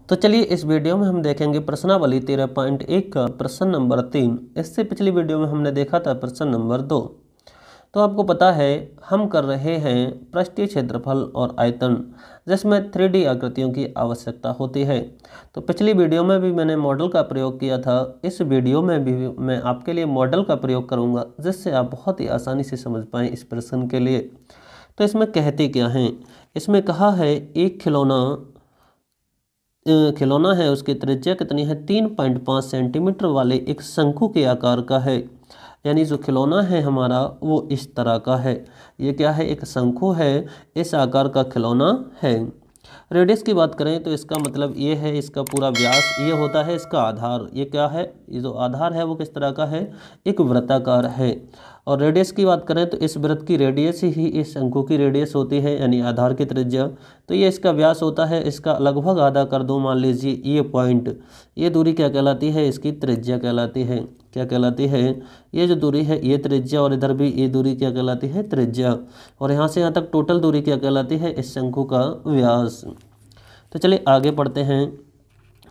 तो चलिए इस वीडियो में हम देखेंगे प्रश्नावली 13.1 का प्रश्न नंबर 3। इससे पिछली वीडियो में हमने देखा था प्रश्न नंबर 2। तो आपको पता है हम कर रहे हैं पृष्ठीय क्षेत्रफल और आयतन, जिसमें 3D आकृतियों की आवश्यकता होती है। तो पिछली वीडियो में भी मैंने मॉडल का प्रयोग किया था, इस वीडियो में भी मैं आपके लिए मॉडल का प्रयोग करूँगा, जिससे आप बहुत ही आसानी से समझ पाएँ इस प्रश्न के लिए। तो इसमें कहते क्या हैं, इसमें कहा है एक खिलौना है, उसकी त्रिज्या कितनी है 3.5 सेंटीमीटर वाले एक शंकु के आकार का है। यानी जो खिलौना है हमारा वो इस तरह का है। ये क्या है, एक शंकु है, इस आकार का खिलौना है। रेडियस की बात करें तो इसका मतलब ये है, इसका पूरा व्यास ये होता है, इसका आधार ये क्या है, ये जो आधार है वो किस तरह का है, एक वृत्ताकार है। और रेडियस की बात करें तो इस वृत्त की रेडियस ही इस शंकु की रेडियस होती है, यानी आधार की त्रिज्या। तो ये इसका व्यास होता है, इसका लगभग आधा कर दो, मान लीजिए ये पॉइंट, ये दूरी क्या कहलाती है, इसकी त्रिज्या कहलाती है। क्या कहलाती है, ये जो दूरी है ये त्रिज्या, और इधर भी ये दूरी क्या कहलाती है, त्रिज्या। और यहाँ से यहाँ तक टोटल दूरी क्या कहलाती है, इस शंकु का व्यास। तो चलिए आगे पढ़ते हैं।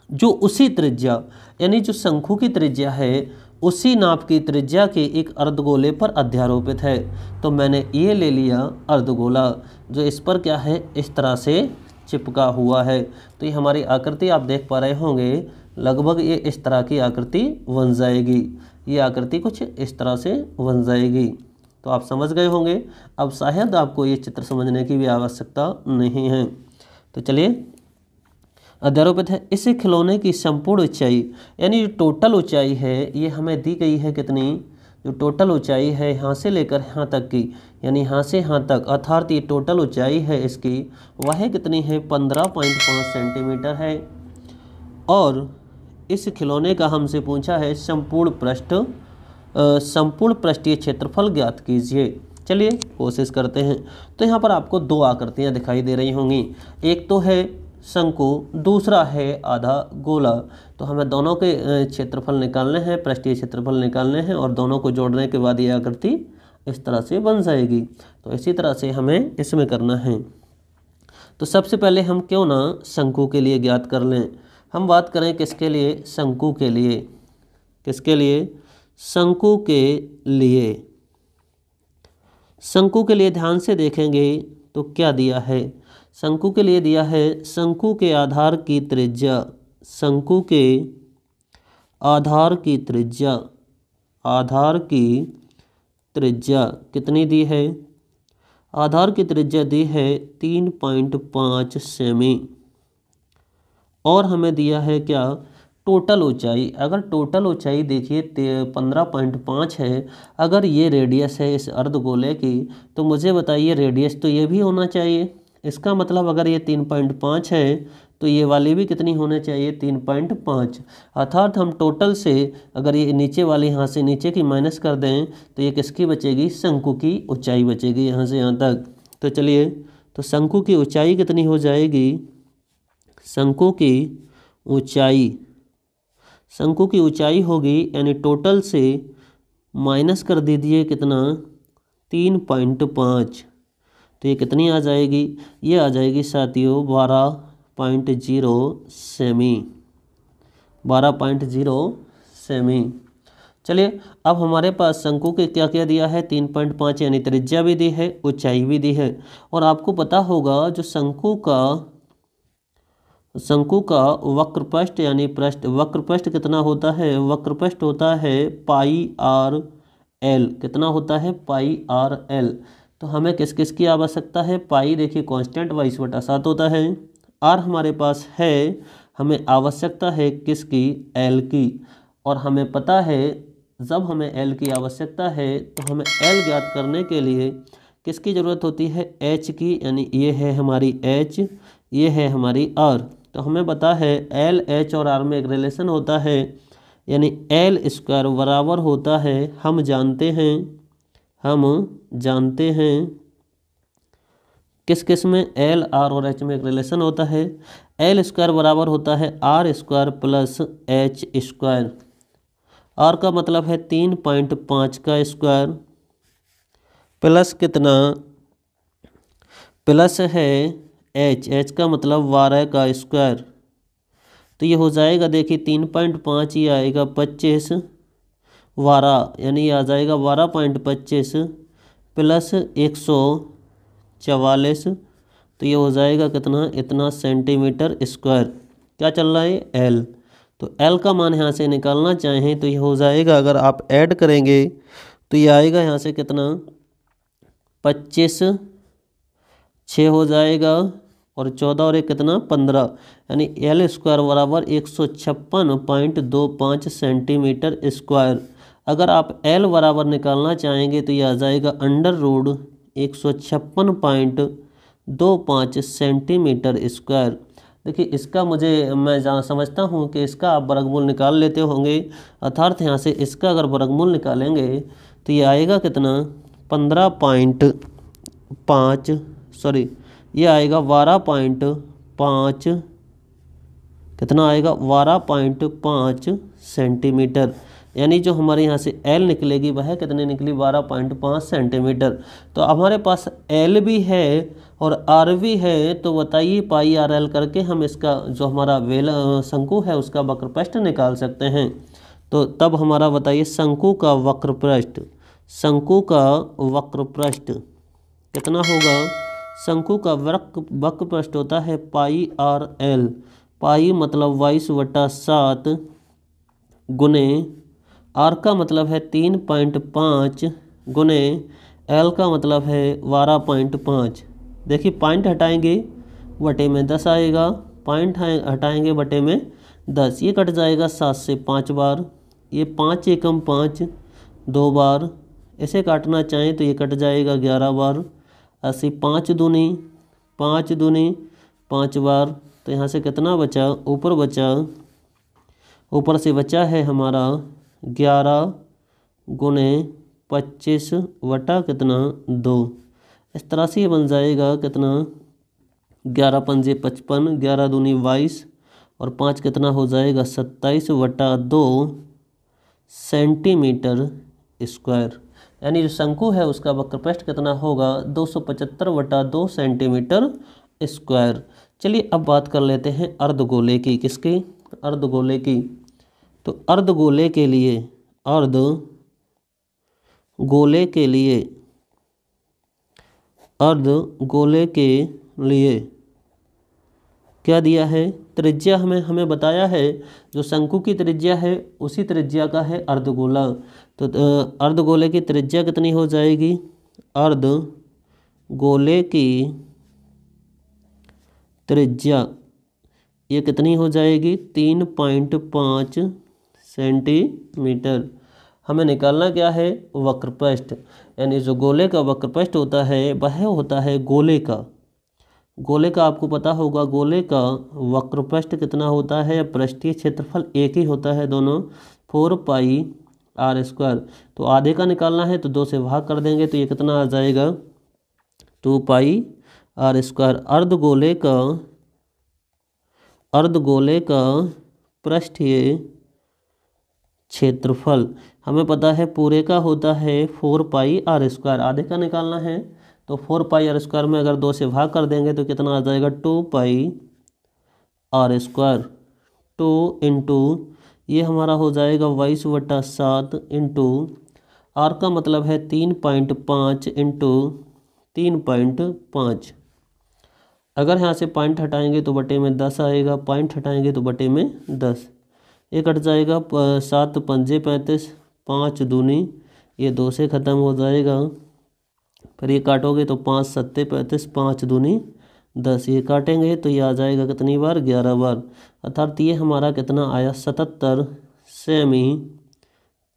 जो उसी त्रिज्या, यानी जो शंकु की त्रिज्या है उसी नाप की त्रिज्या के एक अर्धगोले पर अध्यारोपित है। तो मैंने ये ले लिया अर्धगोला, जो इस पर क्या है, इस तरह से चिपका हुआ है। तो ये हमारी आकृति आप देख पा रहे होंगे, लगभग ये इस तरह की आकृति बन जाएगी। ये आकृति कुछ इस तरह से बन जाएगी। तो आप समझ गए होंगे। अब शायद आपको ये चित्र समझने की भी आवश्यकता नहीं है। तो चलिए, अध्यारोपित है। इस खिलौने की संपूर्ण ऊंचाई, यानी जो टोटल ऊंचाई है ये हमें दी गई है कितनी, जो टोटल ऊंचाई है यहाँ से लेकर यहाँ तक की, यानी यहाँ से यहाँ तक, अर्थात ये टोटल ऊंचाई है इसकी, वह कितनी है 15.5 सेंटीमीटर है। और इस खिलौने का हमसे पूछा है संपूर्ण पृष्ठीय क्षेत्रफल ज्ञात कीजिए। चलिए कोशिश करते हैं। तो यहाँ पर आपको दो आकृतियाँ दिखाई दे रही होंगी, एक तो है शंकु, दूसरा है आधा गोला। तो हमें दोनों के क्षेत्रफल निकालने हैं, पृष्ठीय क्षेत्रफल निकालने हैं, और दोनों को जोड़ने के बाद ये आकृति इस तरह से बन जाएगी। तो इसी तरह से हमें इसमें करना है। तो सबसे पहले हम क्यों ना शंकु के लिए ज्ञात कर लें। हम बात करें किसके लिए, शंकु के लिए। किसके लिए, शंकु के लिए। शंकु के लिए ध्यान से देखेंगे तो क्या दिया है, शंकु के लिए दिया है शंकु के आधार की त्रिज्या, शंकु के आधार की त्रिज्या, आधार की त्रिज्या कितनी दी है, आधार की त्रिज्या दी है 3.5 सेमी। और हमें दिया है क्या, टोटल ऊंचाई। अगर टोटल ऊंचाई देखिए 15.5 है, अगर ये रेडियस है इस अर्धगोले की, तो मुझे बताइए रेडियस तो ये भी होना चाहिए। इसका मतलब अगर ये 3.5 है तो ये वाली भी कितनी होनी चाहिए, 3.5। अर्थात हम टोटल से अगर ये नीचे वाली यहाँ से नीचे की माइनस कर दें तो ये किसकी बचेगी, शंकु की ऊंचाई बचेगी यहाँ से यहाँ तक। तो चलिए, तो शंकु की ऊंचाई कितनी हो जाएगी, शंकु की ऊंचाई, शंकु की ऊंचाई होगी, यानी टोटल से माइनस कर दीजिए कितना, 3.5। तो ये कितनी आ जाएगी, ये आ जाएगी साथियों 12.0 सेमी, 12.0 सेमी। चलिए, अब हमारे पास शंकु के क्या क्या दिया है, 3.5, यानी त्रिज्या भी दी है, ऊंचाई भी दी है। और आपको पता होगा जो शंकु का वक्रपृष्ठ, यानी वक्रपृष्ठ कितना होता है, वक्रपृष्ठ होता है πr/l। कितना होता है, πr/l। तो हमें किस किस की आवश्यकता है, पाई देखिए कांस्टेंट 22/7 होता है, आर हमारे पास है, हमें आवश्यकता है किसकी, एल की। और हमें पता है जब हमें एल की आवश्यकता है तो हमें एल ज्ञात करने के लिए किसकी ज़रूरत होती है, एच की। यानी ये है हमारी एच, ये है हमारी आर। तो हमें पता है एल, एच और आर में एक रिलेशन होता है, यानी एल स्क्वायर बराबर होता है, हम जानते हैं किस किस में, एल, आर और एच में एक रिलेशन होता है। एल स्क्वायर बराबर होता है R square plus H square. R का मतलब है 3.5 का स्क्वायर, प्लस कितना, प्लस है एच, एच का मतलब 12 का स्क्वायर, तो ये हो जाएगा, देखिए 3.5 ये आएगा 25 12, यानी ये आ जाएगा 12.25 प्लस 144, तो ये हो जाएगा कितना, इतना सेंटीमीटर स्क्वायर। क्या चल रहा है, एल। तो एल का मान यहाँ से निकालना चाहें तो ये हो जाएगा, अगर आप ऐड करेंगे तो ये आएगा यहाँ से कितना, 25 6 हो जाएगा और 14 और एक कितना 15, यानी एल स्क्वायर बराबर 156.25 सेंटीमीटर स्क्वायर। अगर आप एल बराबर निकालना चाहेंगे तो ये आ जाएगा √156.25 सेंटीमीटर स्क्वायर। देखिए इसका मैं जहाँ समझता हूँ कि इसका आप वर्गमूल निकाल लेते होंगे, अर्थात यहाँ से इसका अगर वर्गमूल निकालेंगे तो ये आएगा कितना 15.5 सॉरी ये आएगा 12.5, कितना आएगा 12.5 सेंटीमीटर। यानी जो हमारे यहाँ से एल निकलेगी वह कितनी निकली, 12.5 सेंटीमीटर। तो हमारे पास एल भी है और आर भी है, तो बताइए पाई आर एल करके हम इसका जो हमारा शंकु है उसका वक्रपृष्ठ निकाल सकते हैं। तो तब हमारा बताइए शंकु का वक्रपृष्ठ कितना होगा। शंकु का वक्रपृष्ठ होता है पाई आर एल। पाई मतलब 22/7 गुने आर का मतलब है 3.5 गुने एल का मतलब है 12.5। देखिए पॉइंट हटाएंगे बटे में 10 आएगा, पॉइंट हटाएंगे बटे में 10, ये कट जाएगा 7 से 5 बार, ये 5 एकम 5 2 बार, इसे काटना चाहें तो ये कट जाएगा 11 बार, ऐसे 5 दूनी 5 बार। तो यहाँ से कितना बचा, ऊपर से बचा है हमारा 11 गुने 25 बटा कितना 2। इस तरह से ये बन जाएगा कितना 11 पंजे 55, 11 दूनी 22 और 5 कितना हो जाएगा 27/2 सेंटीमीटर स्क्वायर। यानी जो शंकु है उसका वक्रपृष्ठ कितना होगा 275/2 सेंटीमीटर स्क्वायर। चलिए अब बात कर लेते हैं अर्धगोले की। किसकी, अर्धगोले की। तो अर्धगोले के लिए क्या दिया है, त्रिज्या हमें बताया है, जो शंकु की त्रिज्या है उसी त्रिज्या का है अर्धगोला। तो अर्धगोले की त्रिज्या कितनी हो जाएगी, अर्धगोले की त्रिज्या ये कितनी हो जाएगी 3.5 सेंटीमीटर। हमें निकालना क्या है, वक्रपृष्ठ। यानी जो गोले का वक्रपृष्ठ होता है वह होता है गोले का आपको पता होगा, गोले का वक्रपृष्ठ कितना होता है, पृष्ठीय क्षेत्रफल एक ही होता है दोनों, 4πr²। तो आधे का निकालना है तो 2 से भाग कर देंगे तो ये कितना आ जाएगा 2πr²। अर्धगोले का पृष्ठीय क्षेत्रफल हमें पता है पूरे का होता है 4πr², आधे का निकालना है तो 4πr² में अगर 2 से भाग कर देंगे तो कितना आ जाएगा 2πr²। 2 इंटू ये हमारा हो जाएगा 22/7 इंटू आर का मतलब है 3.5 इंटू 3.5। अगर यहाँ से पॉइंट हटाएंगे तो बटे में 10 आएगा, पॉइंट हटाएंगे तो बटे में 10, ये कट जाएगा 7 पंजे 35, 5 दूनी ये 2 से ख़त्म हो जाएगा, फिर ये काटोगे तो 5 7 35, 5 दूनी 10, ये काटेंगे तो ये आ जाएगा कितनी बार 11 बार, अर्थात ये हमारा कितना आया 77 सेमी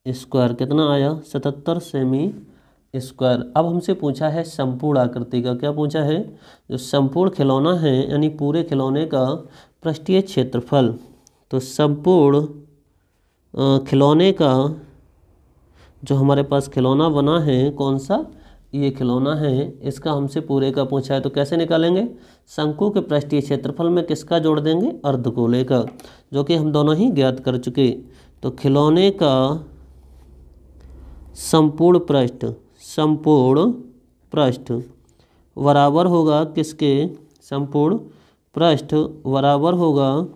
स्क्वायर। कितना आया 77 सेमी स्क्वायर। अब हमसे पूछा है संपूर्ण आकृति का, क्या पूछा है, जो संपूर्ण खिलौना है यानी पूरे खिलौने का पृष्ठीय क्षेत्रफल। तो संपूर्ण खिलौने का जो हमारे पास खिलौना बना है, कौन सा, ये खिलौना है, इसका हमसे पूरे का पूछा है। तो कैसे निकालेंगे, शंकु के पृष्ठीय क्षेत्रफल में किसका जोड़ देंगे, अर्धगोले का, जो कि हम दोनों ही ज्ञात कर चुके। तो खिलौने का संपूर्ण पृष्ठ बराबर होगा किसके, संपूर्ण पृष्ठ बराबर होगा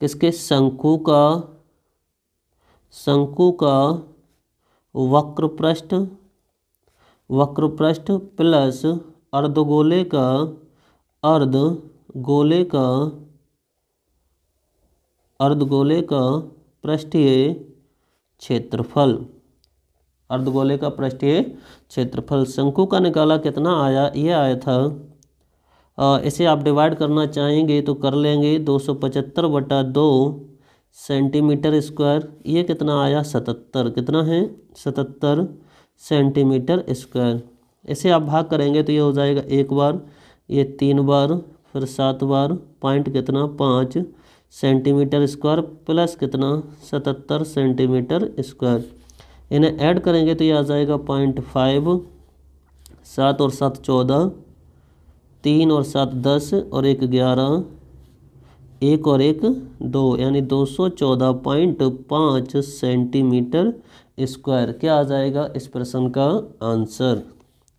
किसके, शंकु का वक्र पृष्ठ प्लस अर्धगोले का पृष्ठीय क्षेत्रफल। अर्धगोले का पृष्ठीय क्षेत्रफल शंकु का निकाला, कितना आया, ये आया था, इसे आप डिवाइड करना चाहेंगे तो कर लेंगे, 275/2 सेंटीमीटर स्क्वायर। ये कितना आया, 77, कितना है, 77 सेंटीमीटर स्क्वायर। इसे आप भाग करेंगे तो ये हो जाएगा 1 बार, ये 3 बार, फिर 7 बार, पॉइंट कितना 5 सेंटीमीटर स्क्वायर प्लस कितना 77 सेंटीमीटर स्क्वायर। इन्हें ऐड करेंगे तो ये आ जाएगा 0.5, 7 और 7 14, 3 और 7 10 और 1 11, 1 और 1 2, यानी 214.5 सेंटीमीटर स्क्वायर। क्या आ जाएगा इस प्रश्न का आंसर,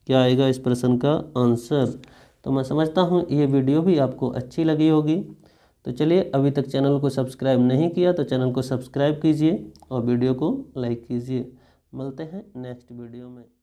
क्या आएगा इस प्रश्न का आंसर। तो मैं समझता हूँ ये वीडियो भी आपको अच्छी लगी होगी। तो चलिए, अभी तक चैनल को सब्सक्राइब नहीं किया तो चैनल को सब्सक्राइब कीजिए और वीडियो को लाइक कीजिए। मिलते हैं नेक्स्ट वीडियो में।